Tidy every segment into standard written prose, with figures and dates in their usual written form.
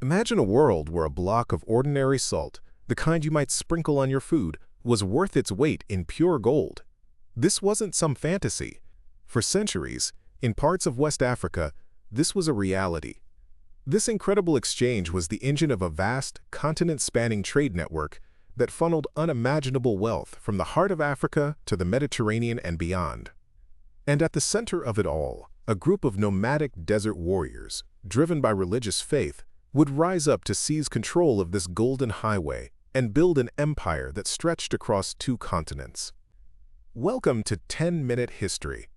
Imagine a world where a block of ordinary salt, the kind you might sprinkle on your food, was worth its weight in pure gold. This wasn't some fantasy. For centuries, in parts of West Africa, this was a reality. This incredible exchange was the engine of a vast, continent-spanning trade network that funneled unimaginable wealth from the heart of Africa to the Mediterranean and beyond. And at the center of it all, a group of nomadic desert warriors, driven by religious faith, would rise up to seize control of this golden highway and build an empire that stretched across 2 continents. Welcome to 10-Minute History.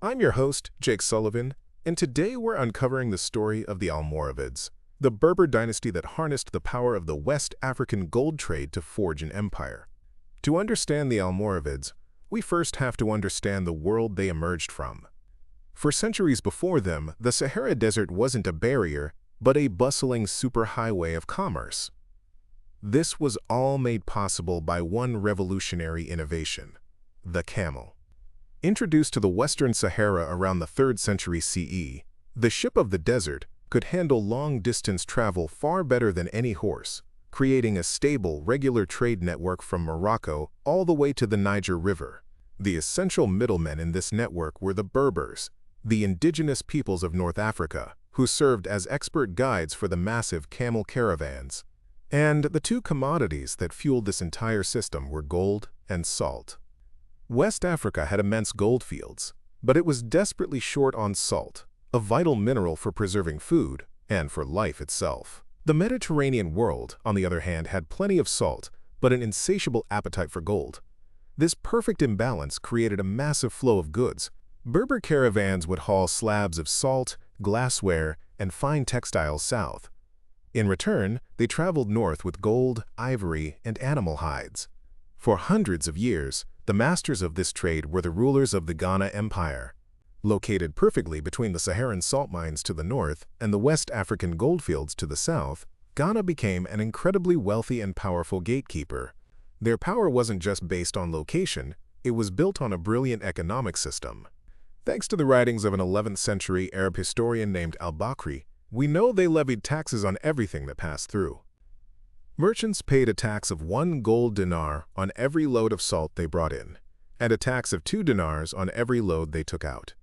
I'm your host, Jake Sullivan, and today we're uncovering the story of the Almoravids, the Berber dynasty that harnessed the power of the West African gold trade to forge an empire. To understand the Almoravids, we first have to understand the world they emerged from. For centuries before them, the Sahara Desert wasn't a barrier, but a bustling superhighway of commerce. This was all made possible by one revolutionary innovation: the camel. Introduced to the Western Sahara around the 3rd century CE, the ship of the desert could handle long-distance travel far better than any horse, creating a stable, regular trade network from Morocco all the way to the Niger River. The essential middlemen in this network were the Berbers, the indigenous peoples of North Africa, who served as expert guides for the massive camel caravans. And the 2 commodities that fueled this entire system were gold and salt. West Africa had immense goldfields, but it was desperately short on salt, a vital mineral for preserving food and for life itself. The Mediterranean world, on the other hand, had plenty of salt, but an insatiable appetite for gold. This perfect imbalance created a massive flow of goods. Berber caravans would haul slabs of salt, glassware, and fine textiles south. In return, they traveled north with gold, ivory, and animal hides. For hundreds of years, the masters of this trade were the rulers of the Ghana Empire. Located perfectly between the Saharan salt mines to the north and the West African goldfields to the south, Ghana became an incredibly wealthy and powerful gatekeeper. Their power wasn't just based on location, it was built on a brilliant economic system. Thanks to the writings of an 11th century Arab historian named al-Bakri, we know they levied taxes on everything that passed through. Merchants paid a tax of 1 gold dinar on every load of salt they brought in, and a tax of 2 dinars on every load they took out.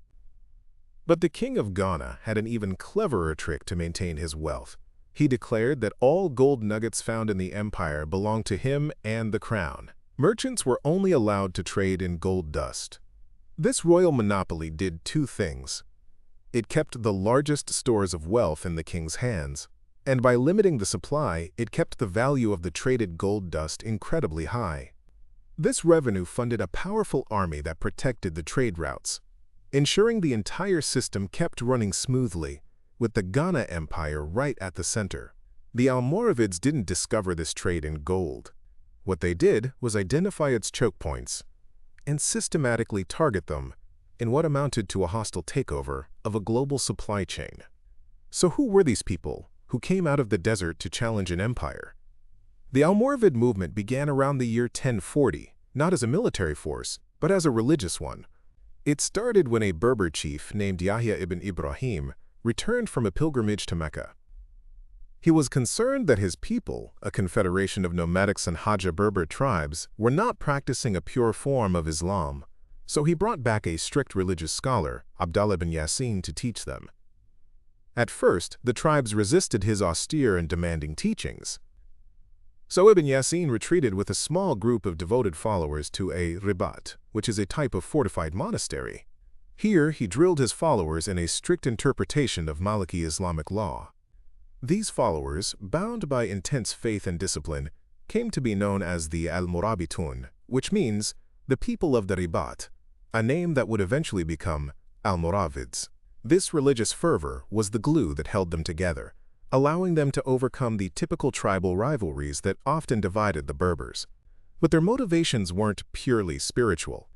But the king of Ghana had an even cleverer trick to maintain his wealth. He declared that all gold nuggets found in the empire belonged to him and the crown. Merchants were only allowed to trade in gold dust. This royal monopoly did 2 things. It kept the largest stores of wealth in the king's hands, and by limiting the supply, it kept the value of the traded gold dust incredibly high. This revenue funded a powerful army that protected the trade routes, ensuring the entire system kept running smoothly, with the Ghana Empire right at the center. The Almoravids didn't discover this trade in gold. What they did was identify its choke points and systematically target them in what amounted to a hostile takeover of a global supply chain. So who were these people who came out of the desert to challenge an empire? The Almoravid movement began around the year 1040, not as a military force, but as a religious one. It started when a Berber chief named Yahya ibn Ibrahim returned from a pilgrimage to Mecca. He was concerned that his people, a confederation of nomadic Sanhaja Berber tribes, were not practicing a pure form of Islam, so he brought back a strict religious scholar, Abdallah ibn Yasin, to teach them. At first, the tribes resisted his austere and demanding teachings. So Ibn Yasin retreated with a small group of devoted followers to a ribat, which is a type of fortified monastery. Here, he drilled his followers in a strict interpretation of Maliki Islamic law. These followers, bound by intense faith and discipline, came to be known as the Almorabitun, which means the people of the ribat, a name that would eventually become Almoravids. This religious fervor was the glue that held them together, allowing them to overcome the typical tribal rivalries that often divided the Berbers. But their motivations weren't purely spiritual.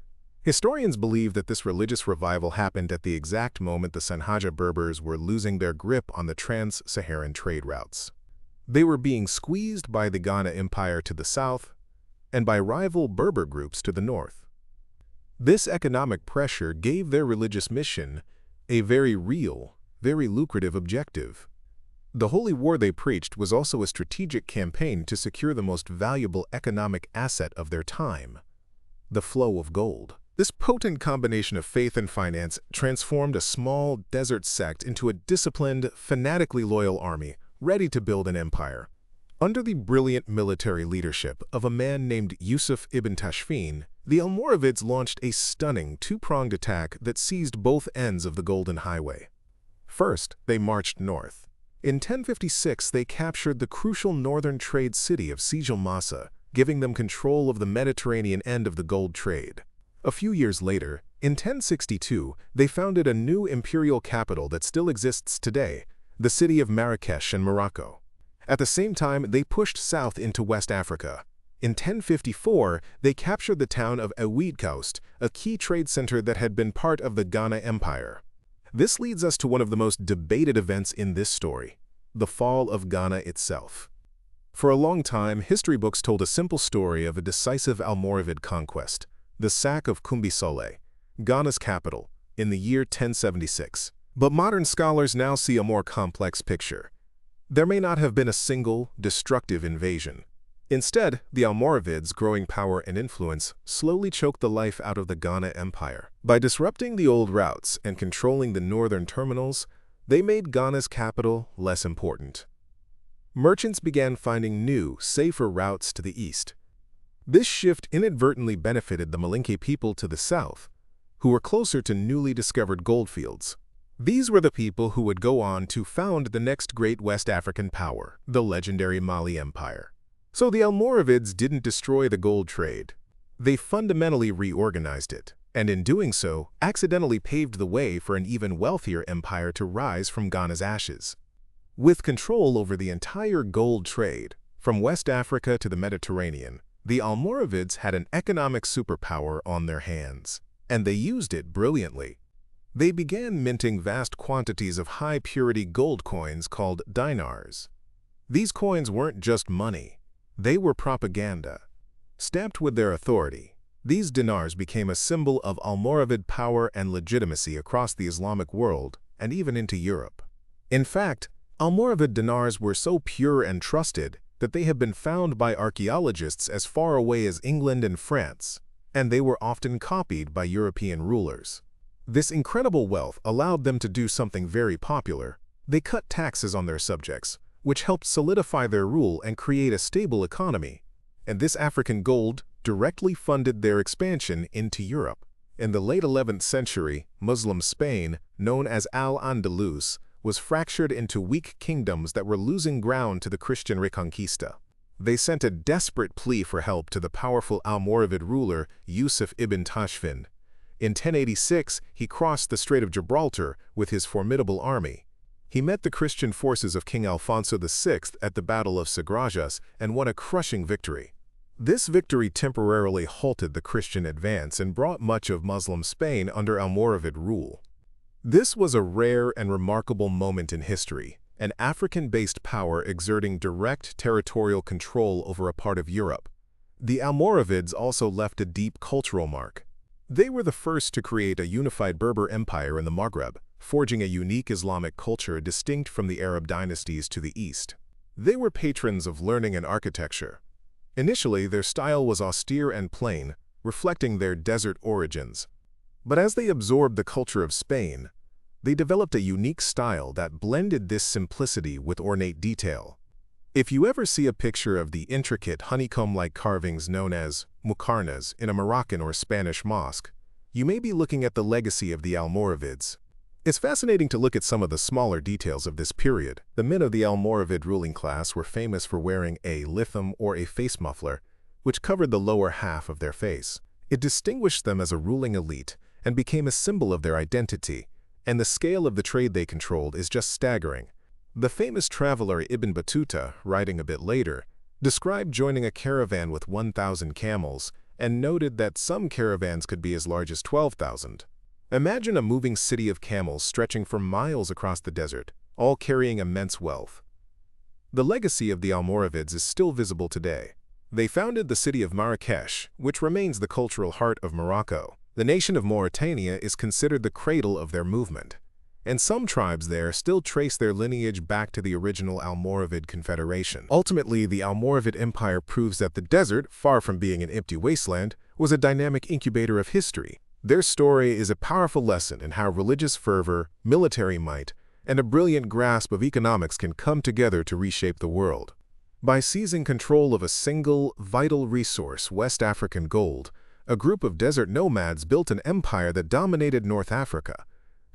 Historians believe that this religious revival happened at the exact moment the Sanhaja Berbers were losing their grip on the trans-Saharan trade routes. They were being squeezed by the Ghana Empire to the south and by rival Berber groups to the north. This economic pressure gave their religious mission a very real, very lucrative objective. The holy war they preached was also a strategic campaign to secure the most valuable economic asset of their time: the flow of gold. This potent combination of faith and finance transformed a small desert sect into a disciplined, fanatically loyal army, ready to build an empire. Under the brilliant military leadership of a man named Yusuf ibn Tashfin, the Almoravids launched a stunning two-pronged attack that seized both ends of the Golden Highway. First, they marched north. In 1056, they captured the crucial northern trade city of Sijil, giving them control of the Mediterranean end of the gold trade. A few years later, in 1062, they founded a new imperial capital that still exists today, the city of Marrakesh in Morocco. At the same time, they pushed south into West Africa. In 1054, they captured the town of Oued, a key trade center that had been part of the Ghana Empire. This leads us to one of the most debated events in this story: the fall of Ghana itself. For a long time, history books told a simple story of a decisive Almoravid conquest: the sack of Kumbisole, Ghana's capital, in the year 1076. But modern scholars now see a more complex picture. There may not have been a single, destructive invasion. Instead, the Almoravids' growing power and influence slowly choked the life out of the Ghana Empire. By disrupting the old routes and controlling the northern terminals, they made Ghana's capital less important. Merchants began finding new, safer routes to the east. This shift inadvertently benefited the Malinke people to the south, who were closer to newly discovered goldfields. These were the people who would go on to found the next great West African power, the legendary Mali Empire. So the Almoravids didn't destroy the gold trade. They fundamentally reorganized it, and in doing so, accidentally paved the way for an even wealthier empire to rise from Ghana's ashes. With control over the entire gold trade, from West Africa to the Mediterranean, the Almoravids had an economic superpower on their hands, and they used it brilliantly. They began minting vast quantities of high-purity gold coins called dinars. These coins weren't just money, they were propaganda. Stamped with their authority, these dinars became a symbol of Almoravid power and legitimacy across the Islamic world and even into Europe. In fact, Almoravid dinars were so pure and trusted that they have been found by archaeologists as far away as England and France, and they were often copied by European rulers. This incredible wealth allowed them to do something very popular. They cut taxes on their subjects, which helped solidify their rule and create a stable economy. And this African gold directly funded their expansion into Europe. In the late 11th century, Muslim Spain, known as Al-Andalus, was fractured into weak kingdoms that were losing ground to the Christian Reconquista. They sent a desperate plea for help to the powerful Almoravid ruler Yusuf ibn Tashfin. In 1086, he crossed the Strait of Gibraltar with his formidable army. He met the Christian forces of King Alfonso VI at the Battle of Sagrajas and won a crushing victory. This victory temporarily halted the Christian advance and brought much of Muslim Spain under Almoravid rule. This was a rare and remarkable moment in history, an African-based power exerting direct territorial control over a part of Europe. The Almoravids also left a deep cultural mark. They were the first to create a unified Berber empire in the Maghreb, forging a unique Islamic culture distinct from the Arab dynasties to the east. They were patrons of learning and architecture. Initially, their style was austere and plain, reflecting their desert origins. But as they absorbed the culture of Spain, they developed a unique style that blended this simplicity with ornate detail. If you ever see a picture of the intricate honeycomb-like carvings known as muqarnas in a Moroccan or Spanish mosque, you may be looking at the legacy of the Almoravids. It's fascinating to look at some of the smaller details of this period. The men of the Almoravid ruling class were famous for wearing a litham or a face muffler, which covered the lower half of their face. It distinguished them as a ruling elite and became a symbol of their identity, and the scale of the trade they controlled is just staggering. The famous traveler Ibn Battuta, writing a bit later, described joining a caravan with 1,000 camels and noted that some caravans could be as large as 12,000. Imagine a moving city of camels stretching for miles across the desert, all carrying immense wealth. The legacy of the Almoravids is still visible today. They founded the city of Marrakesh, which remains the cultural heart of Morocco. The nation of Mauritania is considered the cradle of their movement. and some tribes there still trace their lineage back to the original Almoravid Confederation. Ultimately, the Almoravid Empire proves that the desert, far from being an empty wasteland, was a dynamic incubator of history. Their story is a powerful lesson in how religious fervor, military might, and a brilliant grasp of economics can come together to reshape the world. By seizing control of a single, vital resource, West African gold, a group of desert nomads built an empire that dominated North Africa,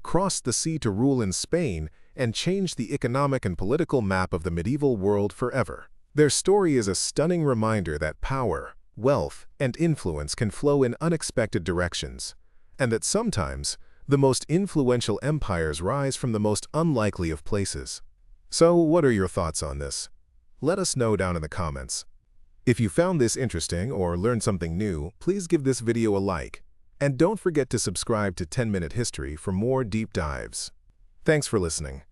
crossed the sea to rule in Spain, and changed the economic and political map of the medieval world forever. Their story is a stunning reminder that power, wealth, and influence can flow in unexpected directions, and that sometimes the most influential empires rise from the most unlikely of places. So, what are your thoughts on this? Let us know down in the comments. If you found this interesting or learned something new, please give this video a like. And don't forget to subscribe to 10-Minute History for more deep dives. Thanks for listening.